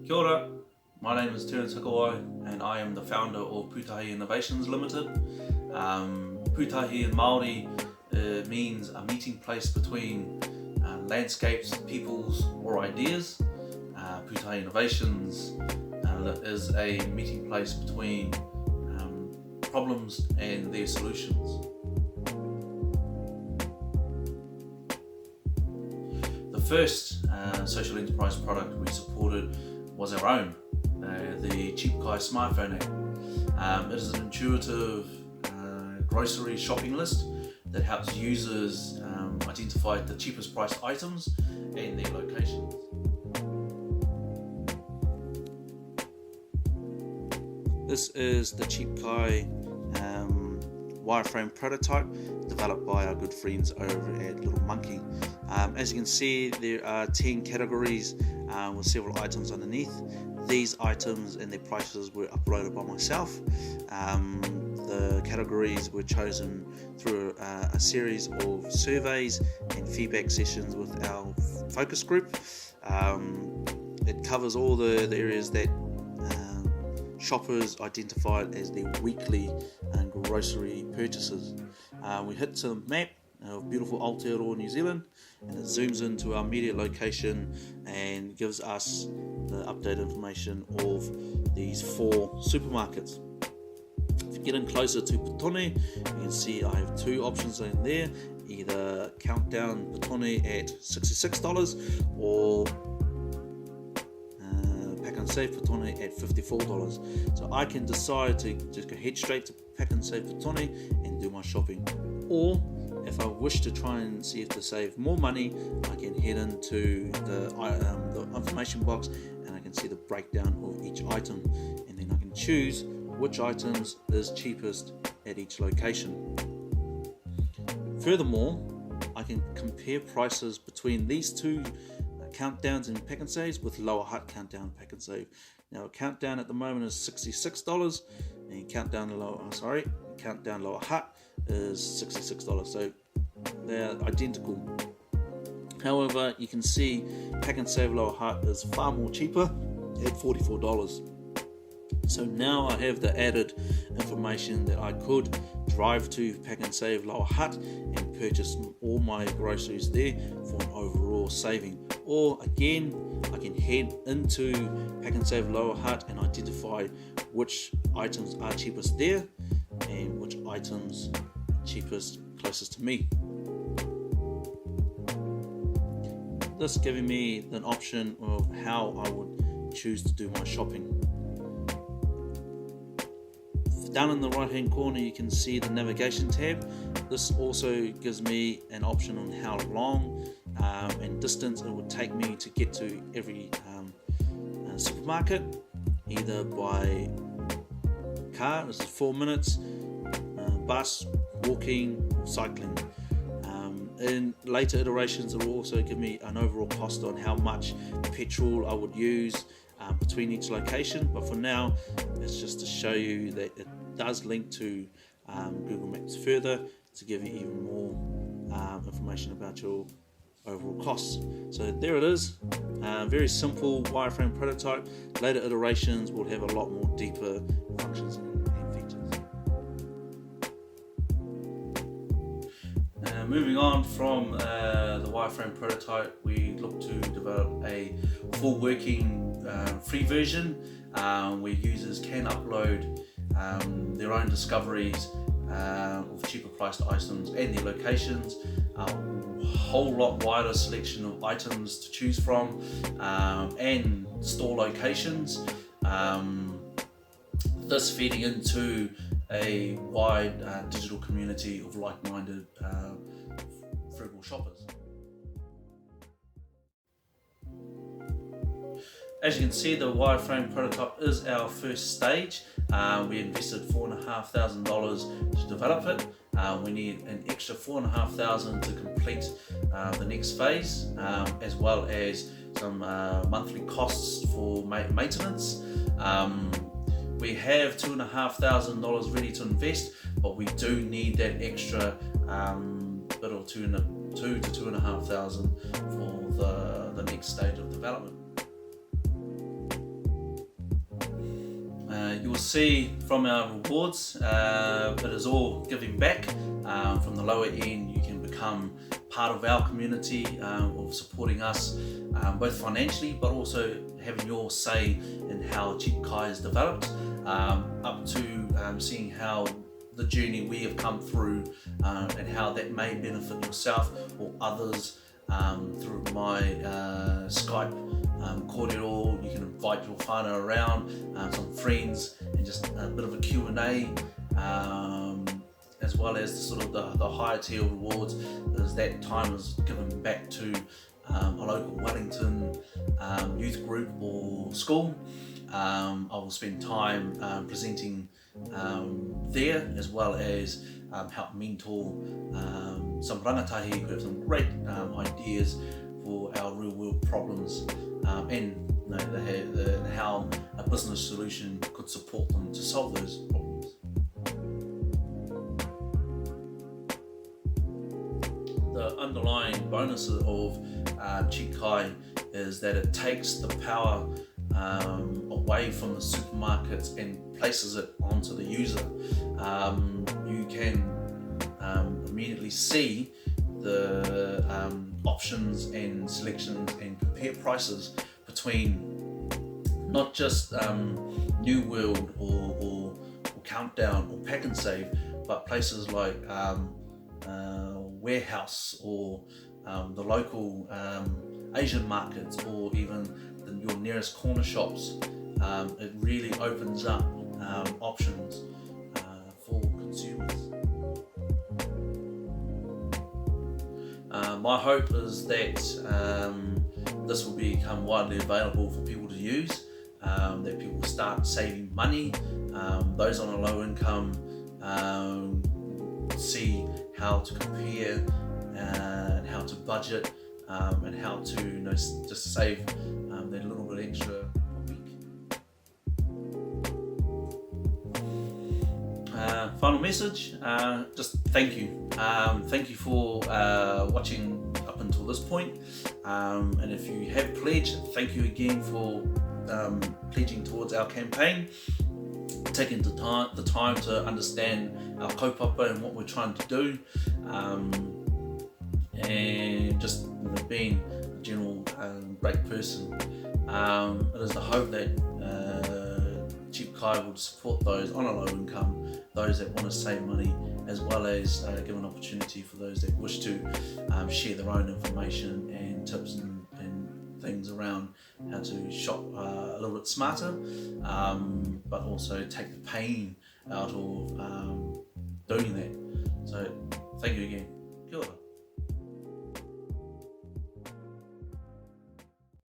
Kia ora, my name is Terence Hakawai and I am the founder of Pūtahi Innovations Limited. Pūtahi in Māori means a meeting place between landscapes, peoples or ideas. Pūtahi Innovations is a meeting place between problems and their solutions. The first social enterprise product we supported was our own, the Cheap Kai smartphone app. It is an intuitive grocery shopping list that helps users identify the cheapest priced items and their locations. This is the Cheap Kai wireframe prototype developed by our good friends over at Little Monkey. As you can see, there are 10 categories with several items underneath. These items and their prices were uploaded by myself. The categories were chosen through a series of surveys and feedback sessions with our focus group. It covers all the areas that shoppers identified as their weekly grocery purchases. We hit to the map of beautiful Aotearoa, New Zealand, and it zooms into our immediate location and gives us the updated information of these 4 supermarkets. If you get in closer to Petone, you can see I have 2 options in there, either Countdown Petone at $66 or Pack and Save Petone at $54. So I can decide to just go head straight to Pack and Save Petone and do my shopping, or if I wish to try and see if to save more money, I can head into the information box and I can see the breakdown of each item, and then I can choose which items is cheapest at each location. Furthermore, I can compare prices between these 2 countdowns and Pack and Saves with Lower Hut Countdown Pack and Save. Now, Countdown at the moment is $66, and Countdown Lower Hut is $66, so they're identical. However, you can see Pack and Save Lower Hut is far more cheaper at $44. So now I have the added information that I could drive to Pack and Save Lower Hut and purchase all my groceries there for an overall saving. Or again, I can head into Pack and Save Lower Hut and identify which items are cheapest there and which items are cheapest closest to me. This giving me an option of how I would choose to do my shopping. Down in the right hand corner you can see the navigation tab. This also gives me an option on how long and distance it would take me to get to every supermarket, either by car, this is 4 minutes, bus, walking, or cycling. In later iterations it will also give me an overall cost on how much petrol I would use between each location, but for now it's just to show you that it does link to Google Maps further to give you even more information about your overall costs. So there it is, very simple wireframe prototype. Later iterations will have a lot more deeper functions and features. Moving on from the wireframe prototype, we look to develop a full working free version where users can upload their own discoveries of cheaper priced items and their locations, a whole lot wider selection of items to choose from, and store locations. This feeding into a wide digital community of like-minded frugal shoppers. As you can see, the wireframe prototype is our first stage. We invested $4,500 to develop it. We need an extra $4,500 to complete the next phase, as well as some monthly costs for maintenance. We have $2,500 ready to invest, but we do need that extra bit of $2,000 to $2,500 for the next stage of development. You will see from our rewards, it is all giving back. From the lower end, you can become part of our community of supporting us both financially, but also having your say in how Cheap Kai is developed, up to seeing how the journey we have come through and how that may benefit yourself or others through my Skype kōrero. You can invite your whānau around, some friends, and just a bit of a Q&A, as well as the higher tier rewards is that time is given back to a local Wellington youth group or school. I will spend time presenting there, as well as help mentor some rangatahi who have some great ideas for our real world problems, and how a business solution could support them to solve those problems. The underlying bonus of Cheap Kai is that it takes the power away from the supermarkets and places it onto the user. You can immediately see the options and selections and compare prices between not just New World or Countdown or Pack and Save, but places like Warehouse or the local Asian markets, or even your nearest corner shops. It really opens up options for consumers. My hope is that this will become widely available for people to use, that people start saving money, those on a low income see how to compare and how to budget, and how to just save that little bit extra a week. Final message, just thank you. Thank you for watching up until this point. And if you have pledged, thank you again for pledging towards our campaign, taking the time to understand our kaupapa and what we're trying to do, and just being a general great person. It is the hope that Cheap Kai will support those on a low income, those that want to save money, as well as give an opportunity for those that wish to share their own information and tips and things around how to shop a little bit smarter, but also take the pain out of doing that. So thank you again. Kia ora.